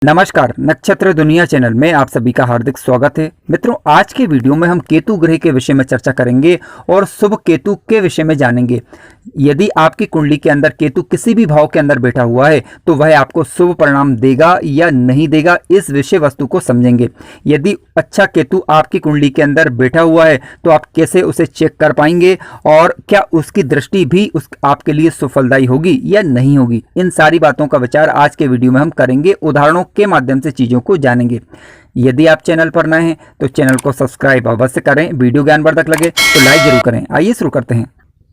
नमस्कार, नक्षत्र दुनिया चैनल में आप सभी का हार्दिक स्वागत है। मित्रों, आज के वीडियो में हम केतु ग्रह के विषय में चर्चा करेंगे और शुभ केतु के विषय में जानेंगे। यदि आपकी कुंडली के अंदर केतु किसी भी भाव के अंदर बैठा हुआ है तो वह आपको शुभ परिणाम देगा या नहीं देगा, इस विषय वस्तु को समझेंगे। यदि अच्छा केतु आपकी कुंडली के अंदर बैठा हुआ है तो आप कैसे उसे चेक कर पाएंगे और क्या उसकी दृष्टि भी आपके लिए सुफलदायी होगी या नहीं होगी, इन सारी बातों का विचार आज के वीडियो में हम करेंगे। उदाहरणों के माध्यम से चीजों को जानेंगे। यदि आप चैनल पर नए हैं तो चैनल को सब्सक्राइब अवश्य करें। वीडियो ज्ञानवर्धक लगे तो लाइक जरूर करें। आइए शुरू करते हैं।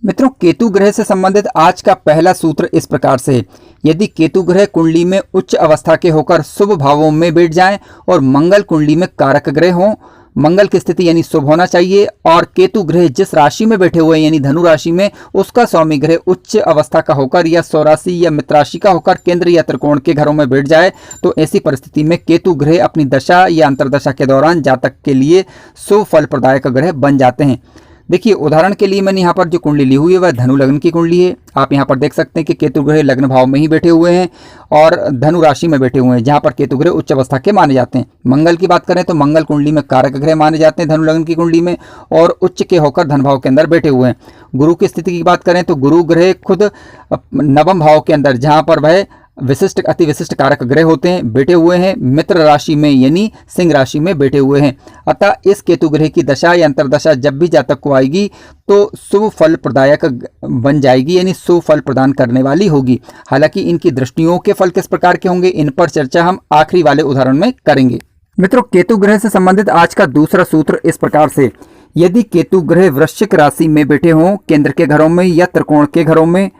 मित्रों, केतु ग्रह से संबंधित आज का पहला सूत्र इस प्रकार से है। यदि केतु ग्रह कुंडली में उच्च अवस्था के होकर शुभ भावों में बैठ जाएं और मंगल कुंडली में कारक ग्रह हों, मंगल की स्थिति यानी शुभ होना चाहिए, और केतु ग्रह जिस राशि में बैठे हुए यानी धनु राशि में उसका स्वामी ग्रह उच्च अवस्था का होकर या स्वराशि या मित्र राशि का होकर केंद्र या त्रिकोण के घरों में बैठ जाए तो ऐसी परिस्थिति में केतु ग्रह अपनी दशा या अंतर्दशा के दौरान जातक के लिए शुभ फल प्रदायक ग्रह बन जाते हैं। देखिए, उदाहरण के लिए मैंने यहाँ पर जो कुंडली ली हुई है वह धनु लग्न की कुंडली है। आप यहाँ पर देख सकते हैं कि केतु ग्रह लग्न भाव में ही बैठे हुए हैं और धनु राशि में बैठे हुए हैं, जहाँ पर केतु ग्रह उच्च अवस्था के माने जाते हैं। मंगल की बात करें तो मंगल कुंडली में कारक ग्रह माने जाते हैं धनु लग्न की कुंडली में, और उच्च के होकर धन भाव के अंदर बैठे हुए हैं। गुरु की स्थिति की बात करें तो गुरु ग्रह खुद नवम भाव के अंदर, जहाँ पर वह विशिष्ट अति विशिष्ट कारक ग्रह होते हैं, बैठे हुए हैं मित्र राशि में यानी सिंह राशि में बैठे हुए हैं। अतः इस केतु ग्रह की दशा या अंतर्दशा जब भी जातक को आएगी तो शुभ फल प्रदायक बन जाएगी, यानी शुभ फल प्रदान करने वाली होगी। हालांकि इनकी दृष्टियों के फल किस प्रकार के होंगे, इन पर चर्चा हम आखिरी वाले उदाहरण में करेंगे। मित्रों, केतु ग्रह से संबंधित आज का दूसरा सूत्र इस प्रकार से। यदि केतु ग्रह वृश्चिक राशि में बैठे हों केंद्र के घरों में या त्रिकोण के घरों में,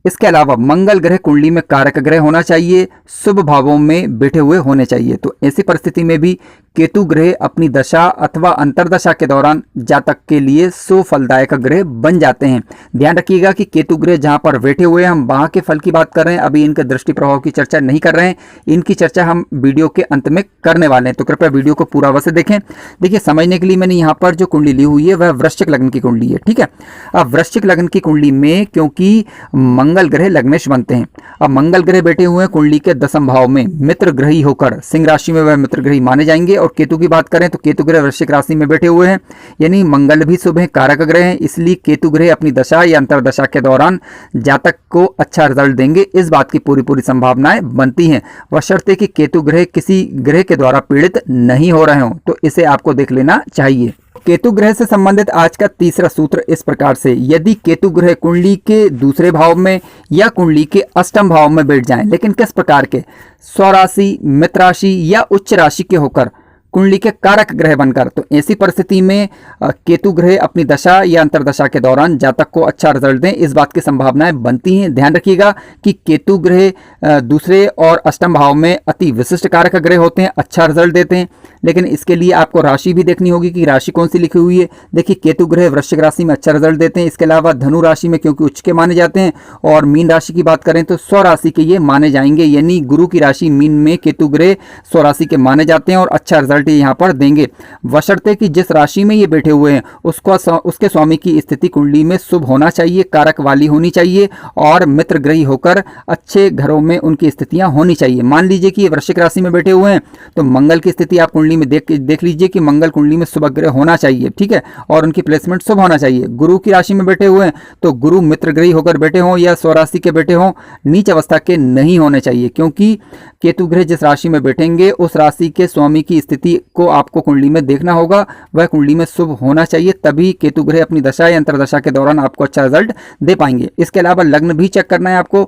इसके अलावा मंगल ग्रह कुंडली में कारक ग्रह होना चाहिए, शुभ भावों में बैठे हुए होने चाहिए, तो ऐसी परिस्थिति में भी केतु ग्रह अपनी दशा अथवा अंतर्दशा के दौरान जातक के लिए शुभ फलदायक ग्रह बन जाते हैं। ध्यान रखिएगा कि केतु ग्रह जहां पर बैठे हुए हैं हम वहां के फल की बात कर रहे हैं, अभी इनके दृष्टि प्रभाव की चर्चा नहीं कर रहे हैं। इनकी चर्चा हम वीडियो के अंत में करने वाले हैं, तो कृपया वीडियो को पूरा अवश्य देखें। देखिए, समझने के लिए मैंने यहाँ पर जो कुंडली ली हुई है वह वृश्चिक लग्न की कुंडली है। ठीक है, अब वृश्चिक लग्न की कुंडली में क्योंकि मंगल ग्रह लग्नेश बनते हैं, अब मंगल ग्रह बैठे हुए हैं कुंडली के दसम भाव में मित्र ग्रही होकर सिंह राशि में वह मित्र ग्रही माने जाएंगे। और केतु की बात करें तो केतु ग्रह वृश्चिक राशि में बैठे हुए हैं, यानी मंगल भी शुभ है, कारक ग्रह हैं, इसलिए केतु ग्रह अपनी दशा या अंतर्दशा के दौरान जातक को अच्छा रिजल्ट देंगे, इस बात की पूरी संभावनाएं बनती हैं, बशर्ते कि केतु ग्रह किसी ग्रह के द्वारा पीड़ित नहीं हो रहे हों, तो इसे आपको देख लेना चाहिए। केतु ग्रह से संबंधित आज का तीसरा सूत्र इस प्रकार से। यदि केतु ग्रह कुंडली के दूसरे भाव में या कुंडली के अष्टम भाव में बैठ जाएं, लेकिन किस प्रकार के, स्वराशि, मित्र राशि या उच्च राशि के होकर कुंडली के कारक ग्रह बनकर, तो ऐसी परिस्थिति में केतु ग्रह अपनी दशा या अंतर्दशा के दौरान जातक को अच्छा रिजल्ट दें, इस बात की संभावनाएं बनती हैं। ध्यान रखिएगा कि केतु ग्रह दूसरे और अष्टम भाव में अति विशिष्ट कारक ग्रह होते हैं, अच्छा रिजल्ट देते हैं, लेकिन इसके लिए आपको राशि भी देखनी होगी कि राशि कौन सी लिखी हुई है। देखिए, केतु ग्रह वृश्चिक राशि में अच्छा रिजल्ट देते हैं, इसके अलावा धनु राशि में क्योंकि उच्च के माने जाते हैं, और मीन राशि की बात करें तो स्वराशि के ये माने जाएंगे, यानी गुरु की राशि मीन में केतु ग्रह स्वराशि के माने जाते हैं और अच्छा रिजल्ट यहाँ पर देंगे, बशर्ते कि जिस राशि में ये बैठे हुए हैं उसके स्वामी की स्थिति कुंडली में शुभ होना चाहिए, कारक वाली होनी चाहिए और मित्र ग्रही होकर अच्छे घरों में उनकी स्थितियां होनी चाहिए। मान लीजिए कि ये वृश्चिक राशि में बैठे हुए हैं तो मंगल की स्थिति आप कुंडली में देख लीजिए कि मंगल कुंडली में शुभ ग्रह होना चाहिए, ठीक है, और उनकी प्लेसमेंट शुभ होना चाहिए। गुरु की राशि में बैठे हुए हैं तो गुरु मित्र ग्रही होकर बैठे हों या स्वराशि के बैठे हों, नीच अवस्था के नहीं होने चाहिए, क्योंकि केतु ग्रह जिस राशि में बैठेंगे उस राशि के स्वामी की स्थिति को आपको कुंडली में देखना होगा, वह कुंडली में शुभ होना चाहिए, तभी केतु ग्रह अपनी दशा या अंतर्दशा के दौरान आपको अच्छा रिजल्ट दे पाएंगे। इसके अलावा लग्न भी चेक करना है आपको।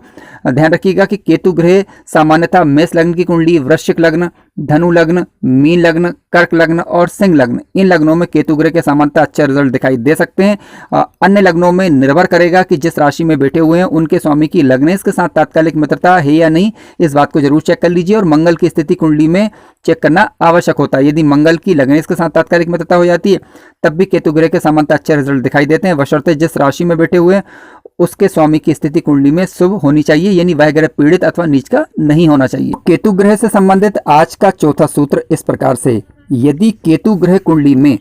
ध्यान रखिएगा कि केतु ग्रह सामान्यतः मेष लग्न की कुंडली, वृश्चिक लग्न, धनु लग्न, मीन लग्न, कर्क लग्न और सिंह लग्न, इन लग्नों में केतु ग्रह के सामान्यतः अच्छे रिजल्ट दिखाई दे सकते हैं। अन्य लग्नों में निर्भर करेगा कि जिस राशि में बैठे हुए हैं उनके स्वामी की लग्नेश के साथ तात्कालिक मित्रता है या नहीं, इस बात को जरूर चेक कर लीजिए। और मंगल की स्थिति कुंडली में चेक करना आवश्यक होता है। यदि मंगल की लग्नेश के साथ तात्कालिक मित्रता हो जाती है तब भी केतु ग्रह के सामान्यतः अच्छे रिजल्ट दिखाई देते हैं, बशर्ते जिस राशि में बैठे हुए हैं उसके स्वामी की स्थिति कुंडली में शुभ होनी चाहिए, यानी वह ग्रह पीड़ित अथवा नीच का नहीं होना चाहिए। केतु ग्रह से संबंधित आज का चौथा सूत्र इस प्रकार से। यदि केतु ग्रह कुंडली में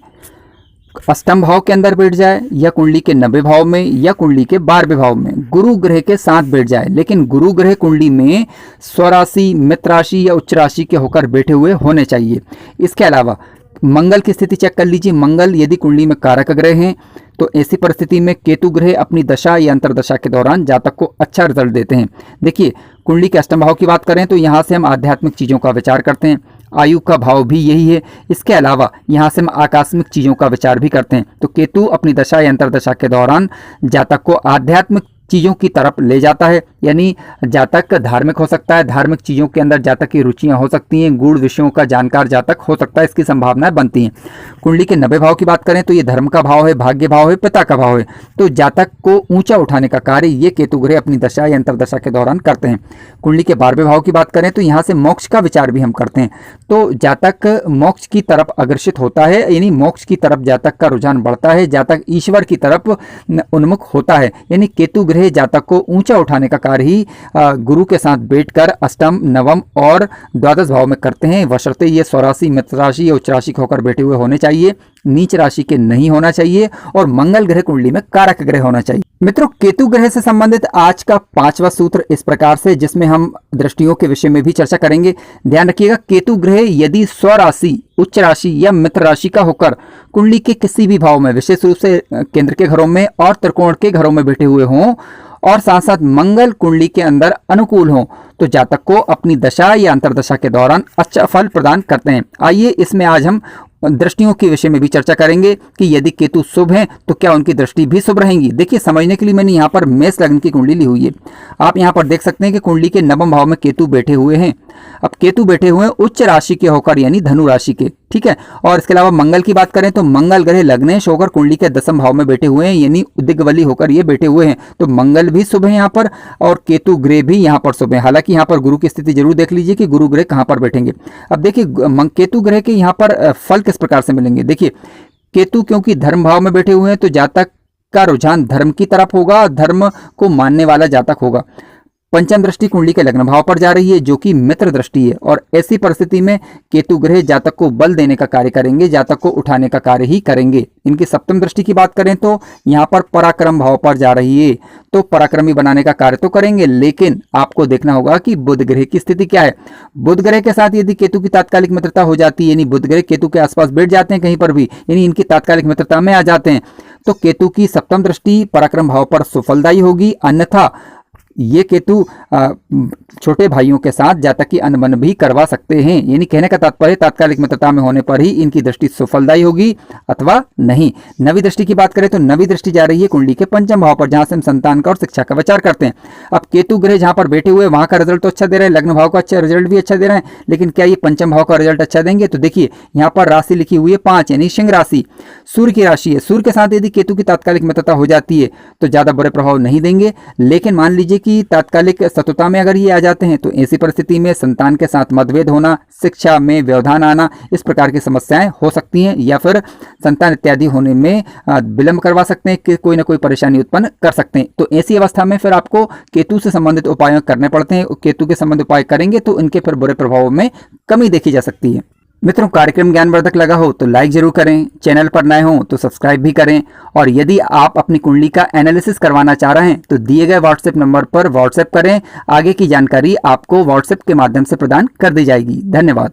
अष्टम भाव के अंदर बैठ जाए या कुंडली के 90 भाव में या कुंडली के 12वें भाव में गुरु ग्रह के साथ बैठ जाए, लेकिन गुरु ग्रह कुंडली में स्वराशि, मित्र राशि या उच्च राशि के होकर बैठे हुए होने चाहिए। इसके अलावा मंगल की स्थिति चेक कर लीजिए। मंगल यदि कुंडली में कारक ग्रह हैं तो ऐसी परिस्थिति में केतु ग्रह अपनी दशा या अंतरदशा के दौरान जातक को अच्छा रिजल्ट देते हैं। देखिए, कुंडली के अष्टम भाव की बात करें तो यहाँ से हम आध्यात्मिक चीज़ों का विचार करते हैं, आयु का भाव भी यही है। इसके अलावा यहाँ से हम आकस्मिक चीज़ों का विचार भी करते हैं। तो केतु अपनी दशा या अंतरदशा के दौरान जातक को आध्यात्मिक चीज़ों की तरफ ले जाता है, यानी जातक धार्मिक हो सकता है, धार्मिक चीज़ों के अंदर जातक की रुचियां हो सकती हैं, गूढ़ विषयों का जानकार जातक हो सकता है, इसकी संभावनाएं बनती हैं। कुंडली के 90 भाव की बात करें तो ये धर्म का भाव है, भाग्य भाव है, पिता का भाव है। तो जातक को ऊंचा उठाने का कार्य ये केतु ग्रह अपनी दशा या अंतरदशा के दौरान करते हैं। कुंडली के 12वें भाव की बात करें तो यहाँ से मोक्ष का विचार भी हम करते हैं। तो जातक मोक्ष की तरफ अग्रसित होता है, यानी मोक्ष की तरफ जातक का रुझान बढ़ता है, जातक ईश्वर की तरफ उन्मुख होता है। यानी केतु ग्रह जातक को ऊंचा उठाने का कार्य ही गुरु के साथ बैठकर अष्टम, नवम और द्वादश भाव में करते हैं। बशर्ते ये स्वराशि, मित्र राशि या उच्च राशि के होकर बैठे हुए होने चाहिए, नीच राशि के नहीं होना चाहिए और मंगल ग्रह कुंडली में कारक ग्रह होना चाहिए। मित्रों, केतु ग्रह से संबंधित आज का 5वां सूत्र इस प्रकार से, जिसमें हम दृष्टियों के विषय में भी चर्चा करेंगे। ध्यान रखिएगा, केतु ग्रह यदि स्वराशि, उच्च राशि या मित्र राशि का होकर कुंडली के किसी भी भाव में, विशेष रूप से केंद्र के घरों में और त्रिकोण के घरों में बैठे हुए हों और साथ साथ मंगल कुंडली के अंदर अनुकूल हो, तो जातक को अपनी दशा या अंतरदशा के दौरान अच्छा फल प्रदान करते हैं। आइए इसमें आज हम दृष्टियों के विषय में भी चर्चा करेंगे कि यदि केतु शुभ हैं तो क्या उनकी दृष्टि भी शुभ रहेंगी। देखिए, समझने के लिए मैंने यहाँ पर मेष लग्न की कुंडली ली हुई है। आप यहाँ पर देख सकते हैं कि कुंडली के 9वें भाव में केतु बैठे हुए हैं। अब केतु बैठे हुए हैं उच्च राशि के होकर, यानी धनु राशि के, ठीक है। और इसके अलावा मंगल की बात करें तो मंगल ग्रह लग्नेश होकर कुंडली के 10वें भाव में बैठे हुए हैं, यानी दिग्बली होकर ये बैठे हुए हैं। तो मंगल भी शुभ है यहाँ पर और केतु ग्रह भी यहाँ पर शुभ है। हालांकि यहाँ पर गुरु की स्थिति जरूर देख लीजिए कि गुरु ग्रह कहाँ पर बैठेंगे। अब देखिए, केतु ग्रह के यहाँ पर फल किस प्रकार से मिलेंगे। देखिए, केतु क्योंकि धर्म भाव में बैठे हुए हैं तो जातक का रुझान धर्म की तरफ होगा, धर्म को मानने वाला जातक होगा। पंचम दृष्टि कुंडली के लग्न भाव पर जा रही है जो कि मित्र दृष्टि है, और ऐसी परिस्थिति में केतु ग्रह जातक को बल देने का कार्य करेंगे, जातक को उठाने का कार्य ही करेंगे। इनकी सप्तम दृष्टि की बात करें तो यहाँ पर पराक्रम भाव पर जा रही है, तो पराक्रमी बनाने का कार्य तो करेंगे, लेकिन आपको देखना होगा कि बुध ग्रह की स्थिति क्या है। बुध ग्रह के साथ यदि केतु की तात्कालिक मित्रता हो जाती है, यानी बुध ग्रह केतु के आसपास बैठ जाते हैं कहीं पर भी, यानी इनकी तात्कालिक मित्रता में आ जाते हैं, तो केतु की सप्तम दृष्टि पराक्रम भाव पर सुफलदायी होगी। अन्यथा ये केतु छोटे भाइयों के साथ जातक की अनबन भी करवा सकते हैं। यानी कहने का तात्पर्य, तात्कालिक मित्रता में होने पर ही इनकी दृष्टि सुफलदायी होगी अथवा नहीं। नवी दृष्टि की बात करें तो नवी दृष्टि जा रही है कुंडली के पंचम भाव पर, जहां से हम संतान का और शिक्षा का विचार करते हैं। अब केतु ग्रह जहां पर बैठे हुए वहां का रिजल्ट तो अच्छा दे रहे हैं, लग्न भाव का अच्छा रिजल्ट भी अच्छा दे रहे हैं, लेकिन क्या ये पंचम भाव का रिजल्ट अच्छा देंगे। तो देखिए, यहाँ पर राशि लिखी हुई है 5, यानी सिंह राशि सूर्य की राशि है। सूर्य के साथ यदि केतु की तात्कालिक मित्रता हो जाती है तो ज्यादा बुरे प्रभाव नहीं देंगे, लेकिन मान लीजिए कि तात्कालिक शत्रुता में अगर ये आ जाते हैं तो ऐसी परिस्थिति में संतान के साथ मतभेद होना, शिक्षा में व्यवधान आना, इस प्रकार की समस्याएं हो सकती हैं, या फिर संतान इत्यादि होने में विलंब करवा सकते हैं, कि कोई ना कोई परेशानी उत्पन्न कर सकते हैं। तो ऐसी अवस्था में फिर आपको केतु से संबंधित उपाय करने पड़ते हैं। केतु के संबंधित उपाय करेंगे तो इनके फिर बुरे प्रभावों में कमी देखी जा सकती है। मित्रों, कार्यक्रम ज्ञानवर्धक लगा हो तो लाइक जरूर करें, चैनल पर नए हो तो सब्सक्राइब भी करें, और यदि आप अपनी कुंडली का एनालिसिस करवाना चाह रहे हैं तो दिए गए व्हाट्सएप नंबर पर व्हाट्सएप करें। आगे की जानकारी आपको व्हाट्सएप के माध्यम से प्रदान कर दी जाएगी। धन्यवाद।